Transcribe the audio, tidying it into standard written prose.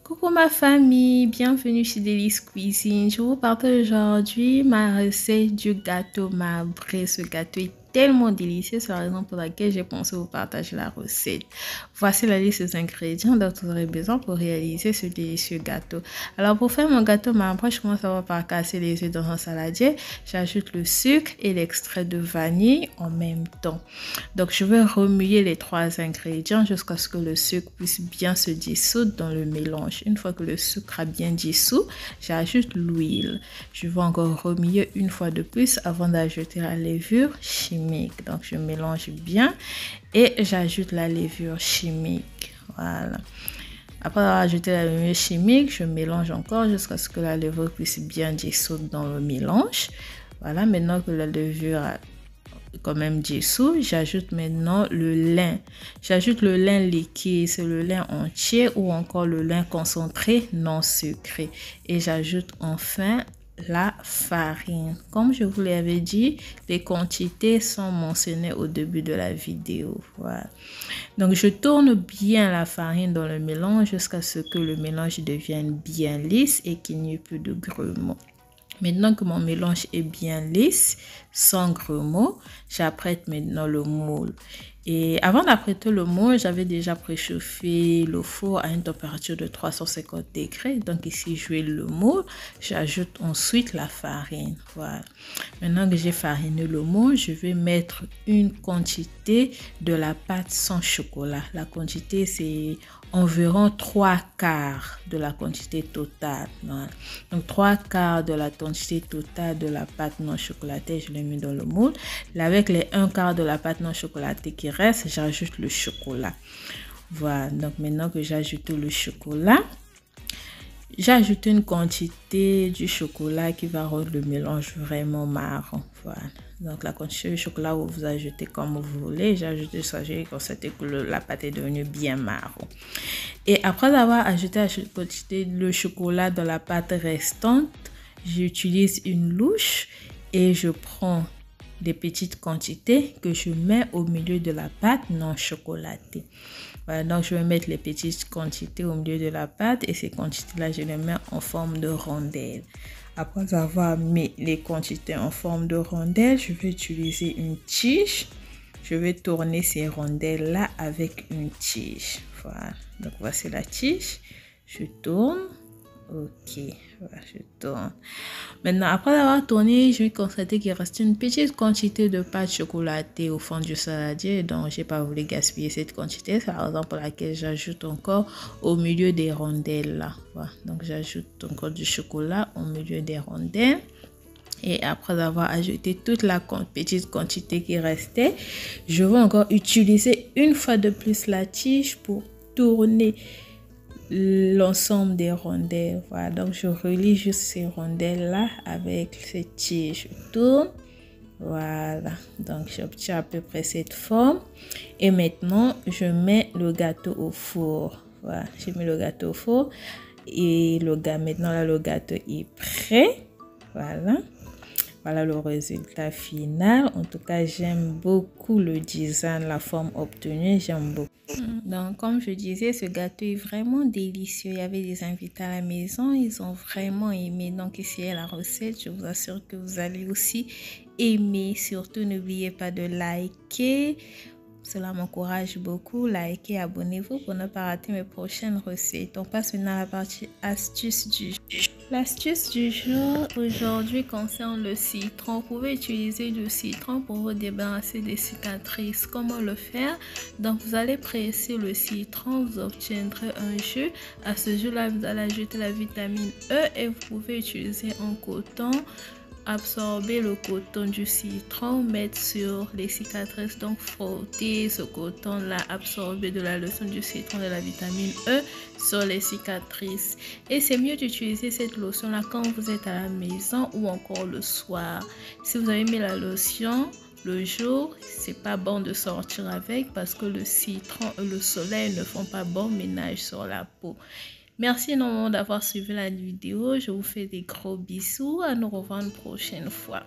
Coucou ma famille, bienvenue chez Délice Cuisine. Je vous partage aujourd'hui ma recette du gâteau marbré. Ce gâteau est tellement délicieux, c'est la raison pour laquelle j'ai pensé vous partager la recette. Voici la liste des ingrédients dont vous aurez besoin pour réaliser ce délicieux gâteau. Alors pour faire mon gâteau marbré, je commence par casser les œufs dans un saladier. J'ajoute le sucre et l'extrait de vanille en même temps. Donc je vais remuer les trois ingrédients jusqu'à ce que le sucre puisse bien se dissoudre dans le mélange. Une fois que le sucre a bien dissous, j'ajoute l'huile. Je vais encore remuer une fois de plus avant d'ajouter la levure chimique. Donc je mélange bien et j'ajoute la levure chimique. Voilà. Après avoir ajouté la levure chimique, je mélange encore jusqu'à ce que la levure puisse bien dissoudre dans le mélange. Voilà, maintenant que la levure a quand même dissous, j'ajoute maintenant le lin. J'ajoute le lin liquide, c'est le lin entier ou encore le lin concentré non sucré. Et j'ajoute enfin la farine. Comme je vous l'avais dit, les quantités sont mentionnées au début de la vidéo. Voilà. Donc je tourne bien la farine dans le mélange jusqu'à ce que le mélange devienne bien lisse et qu'il n'y ait plus de grumeaux. Maintenant que mon mélange est bien lisse, sans grumeaux, j'apprête maintenant le moule. Et avant d'apprêter le moule, j'avais déjà préchauffé le four à une température de 350 degrés. Donc ici, je vais le moule. J'ajoute ensuite la farine. Voilà. Maintenant que j'ai fariné le moule, je vais mettre une quantité de la pâte sans chocolat. La quantité, c'est environ 3/4 de la quantité totale. Voilà. Donc 3/4 de la quantité totale de la pâte non chocolatée, je l'ai mis dans le moule. Là, avec les 1/4 de la pâte non chocolatée qui reste, j'ajoute le chocolat. Voilà. Donc maintenant que j'ai ajouté le chocolat, j'ajoute une quantité du chocolat qui va rendre le mélange vraiment marron. Voilà. Donc la quantité de chocolat, vous ajoutez comme vous voulez. J'ai ajouté ça, j'ai constaté que la pâte est devenue bien marron. Et après avoir ajouté la quantité de chocolat dans la pâte restante, j'utilise une louche et je prends des petites quantités que je mets au milieu de la pâte non chocolatée. Voilà, donc je vais mettre les petites quantités au milieu de la pâte et ces quantités-là, je les mets en forme de rondelles. Après avoir mis les quantités en forme de rondelles, je vais utiliser une tige. Je vais tourner ces rondelles-là avec une tige. Voilà, donc voici la tige. Je tourne. Ok, voilà, je tourne. Maintenant, après avoir tourné, je vais constater qu'il reste une petite quantité de pâte chocolatée au fond du saladier. Donc, je n'ai pas voulu gaspiller cette quantité. C'est la raison pour laquelle j'ajoute encore au milieu des rondelles là. Voilà, donc j'ajoute encore du chocolat au milieu des rondelles. Et après avoir ajouté toute la petite quantité qui restait, je vais encore utiliser une fois de plus la tige pour tourner l'ensemble des rondelles. Voilà, donc je relie juste ces rondelles là avec cette tige. Je tourne. Voilà, donc j'obtiens à peu près cette forme. Et maintenant, je mets le gâteau au four. Voilà, j'ai mis le gâteau au four. Et maintenant là, le gâteau est prêt. Voilà. Voilà le résultat final. En tout cas, j'aime beaucoup le design, la forme obtenue. J'aime beaucoup. Donc, comme je disais, ce gâteau est vraiment délicieux. Il y avait des invités à la maison. Ils ont vraiment aimé. Donc, ici est la recette. Je vous assure que vous allez aussi aimer. Surtout, n'oubliez pas de liker. Cela m'encourage beaucoup. Likez, abonnez-vous pour ne pas rater mes prochaines recettes. On passe maintenant à la partie astuce du jour. L'astuce du jour aujourd'hui concerne le citron. Vous pouvez utiliser du citron pour vous débarrasser des cicatrices. Comment le faire? Donc vous allez presser le citron, vous obtiendrez un jus. À ce jus-là, vous allez ajouter la vitamine E et vous pouvez utiliser un coton. Absorber le coton du citron, mettre sur les cicatrices, donc frotter ce coton là, absorber de la lotion du citron, de la vitamine E sur les cicatrices. Et c'est mieux d'utiliser cette lotion là quand vous êtes à la maison ou encore le soir. Si vous avez mis la lotion le jour, c'est pas bon de sortir avec parce que le citron et le soleil ne font pas bon ménage sur la peau. Merci énormément d'avoir suivi la vidéo. Je vous fais des gros bisous. À nous revoir une prochaine fois.